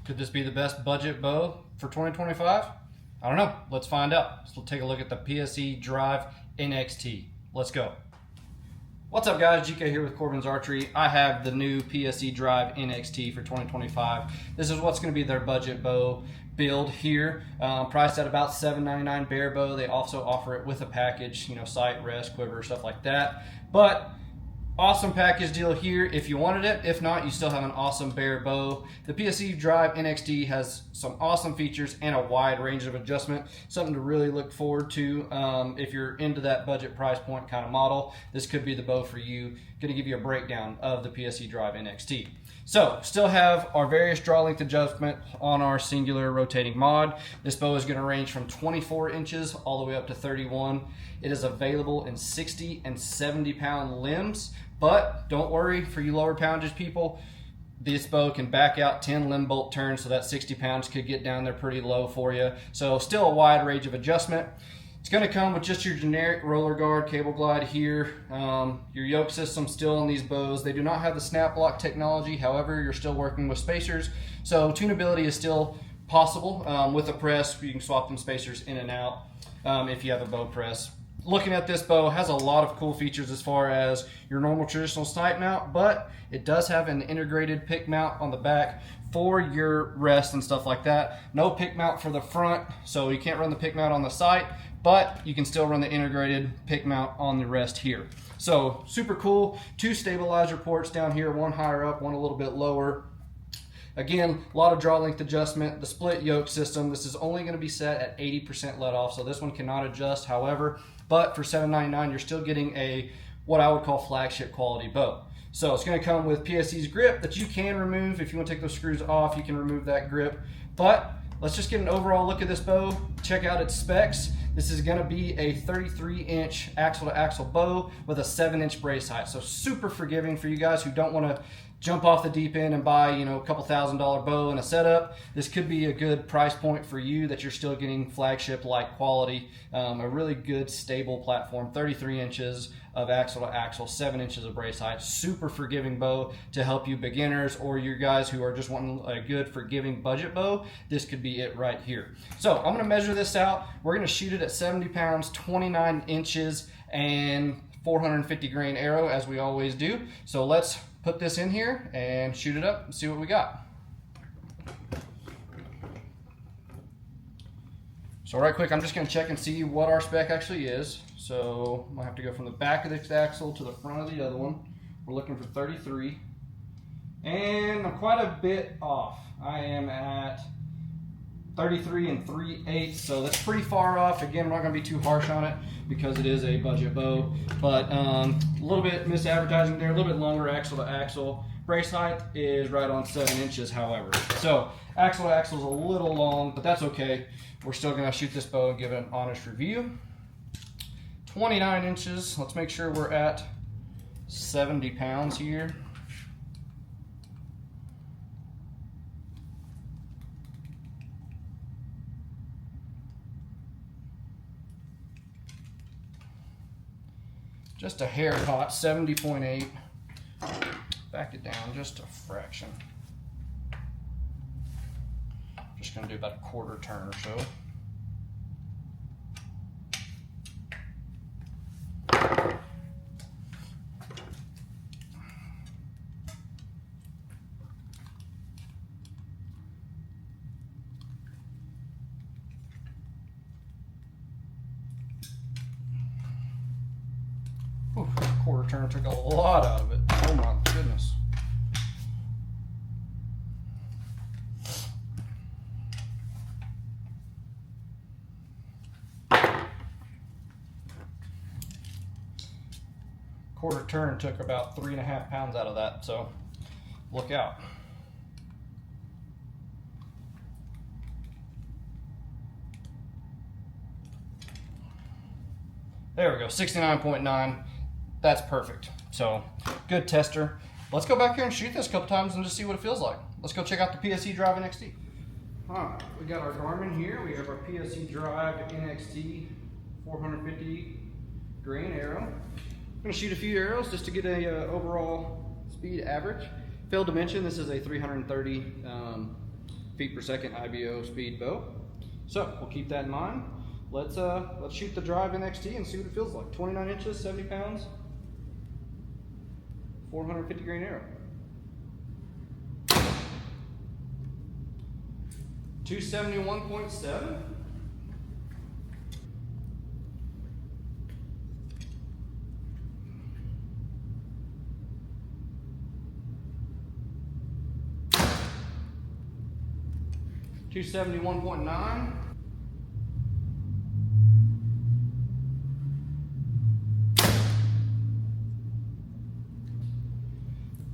Could this be the best budget bow for 2025? I don't know. Let's find out. So we'll take a look at the PSE Drive NXT. Let's go. What's up, guys? GK here with Corbin's Archery. I have the new PSE Drive NXT for 2025. This is what's going to be their budget bow build here. Priced at about $7.99 bare bow. They also offer it with a package, sight, rest, quiver, stuff like that. But awesome package deal here if you wanted it. If not, you still have an awesome bare bow. The PSE Drive NXT has some awesome features and a wide range of adjustment. Something to really look forward to if you're into that budget price point kind of model. This could be the bow for you. Going to give you a breakdown of the PSE Drive NXT. So, still have our various draw length adjustment on our singular rotating mod. This bow is going to range from 24 inches all the way up to 31. It is available in 60 and 70 pound limbs. But don't worry, for you lower poundage people, this bow can back out 10 limb bolt turns, so that 60 pounds could get down there pretty low for you. So still a wide range of adjustment. It's going to come with just your generic roller guard cable glide here. Your yoke system still on these bows. They do not have the snap lock technology. However, you're still working with spacers. So tunability is still possible. With a press, you can swap them spacers in and out if you have a bow press. Looking at this bow, has a lot of cool features as far as your normal traditional sight mount, but it does have an integrated pick mount on the back for your rest and stuff like that. No pick mount for the front, so you can't run the pick mount on the sight, but you can still run the integrated pick mount on the rest here. So super cool. Two stabilizer ports down here, one higher up, one a little bit lower. Again, a lot of draw length adjustment. The split yoke system, this is only going to be set at 80% let off, so this one cannot adjust. However, but for $7.99, you're still getting a what I would call flagship quality bow. So it's going to come with PSE's grip that you can remove. If you want to take those screws off, you can remove that grip. But let's just get an overall look at this bow. Check out its specs. This is going to be a 33-inch axle-to-axle bow with a 7-inch brace height. So super forgiving for you guys who don't want to jump off the deep end and buy, a couple $1,000 bow and a setup. This could be a good price point for you that you're still getting flagship-like quality. A really good, stable platform, 33 inches of axle to axle, 7 inches of brace height. Super forgiving bow to help you beginners or you guys who are just wanting a good forgiving budget bow. This could be it right here. So I'm going to measure this out. We're going to shoot it at 70 pounds, 29 inches, and 450 grain arrow as we always do. So let's put this in here and shoot it up and see what we got. So right quick, I'm just going to check and see what our spec actually is. So I'll have to go from the back of this axle to the front of the other one. We're looking for 33. And I'm quite a bit off. I am at 33 and 3/8, so that's pretty far off. Again, I'm not going to be too harsh on it because it is a budget bow, but a little bit misadvertising there, a little bit longer axle to axle. Brace height is right on 7 inches, however. So axle to axle is a little long, but that's okay. We're still going to shoot this bow and give it an honest review. 29 inches. Let's make sure we're at 70 pounds here. Just a hair hot, 70.8. Back it down just a fraction. Just gonna do about a quarter turn or so. Quarter turn took a lot out of it. Oh my goodness. Quarter turn took about 3.5 pounds out of that, so look out. There we go, 69.9. That's perfect. So, good tester. Let's go back here and shoot this a couple times and just see what it feels like. Let's go check out the PSE Drive NXT. Alright, we got our Garmin here. We have our PSE Drive NXT 450 grain arrow. I'm going to shoot a few arrows just to get a overall speed average. Failed to mention, this is a 330 feet per second IBO speed bow. So we'll keep that in mind. Let's shoot the Drive NXT and see what it feels like. 29 inches, 70 pounds, 450 grain arrow. 271.7. 271.9.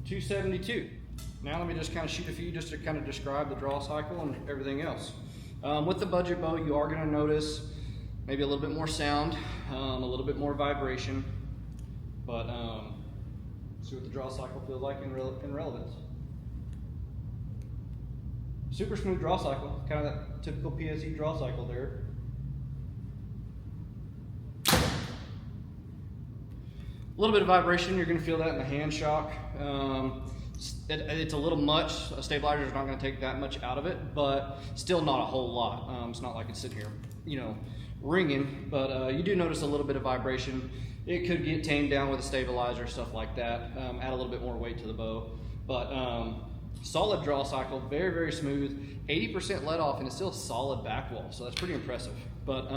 272. Now let me just kind of shoot a few just to kind of describe the draw cycle and everything else. With the budget bow, you are going to notice maybe a little bit more sound, a little bit more vibration, but see what the draw cycle feels like in relevance. Super smooth draw cycle, kind of that typical PSE draw cycle there. A little bit of vibration, you're going to feel that in the hand shock. It's a little much. A stabilizer is not going to take that much out of it, but still not a whole lot. It's not like it's sitting here, you know, ringing, but you do notice a little bit of vibration. It could get tamed down with a stabilizer, stuff like that. Add a little bit more weight to the bow, but solid draw cycle, very, very smooth. 80% let off, and it's still a solid back wall, so that's pretty impressive. But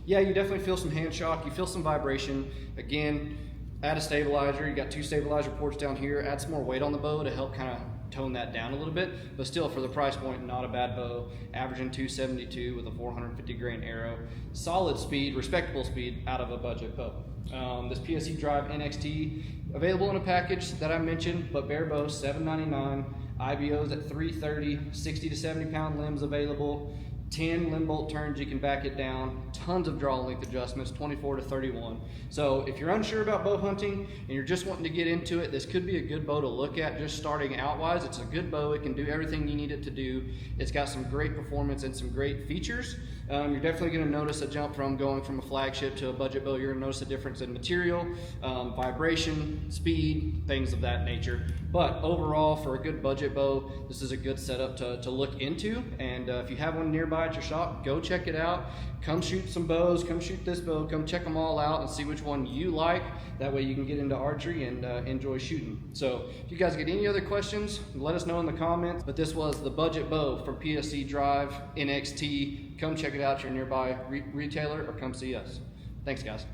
yeah, you definitely feel some hand shock. You feel some vibration. Again, add a stabilizer. You got 2 stabilizer ports down here. Add some more weight on the bow to help kind of tone that down a little bit. But still, for the price point, not a bad bow. Averaging 272 with a 450 grain arrow. Solid speed, respectable speed out of a budget bow. This PSE Drive NXT available in a package that I mentioned, but bare bow $799. IBOs at 330, 60 to 70 pound limbs available. 10 limb bolt turns, you can back it down. Tons of draw length adjustments, 24 to 31. So if you're unsure about bow hunting and you're just wanting to get into it, this could be a good bow to look at just starting out wise. It's a good bow. It can do everything you need it to do. It's got some great performance and some great features. You're definitely going to notice a jump from going from a flagship to a budget bow. You're going to notice a difference in material, vibration, speed, things of that nature. But overall, for a good budget bow, this is a good setup to look into. And if you have one nearby at your shop, go check it out. Come shoot some bows, come shoot this bow, come check them all out and see which one you like. That way you can get into archery and enjoy shooting. So if you guys get any other questions, let us know in the comments. But this was the budget bow from PSE Drive NXT. Come check it out at your nearby retailer or come see us. Thanks, guys.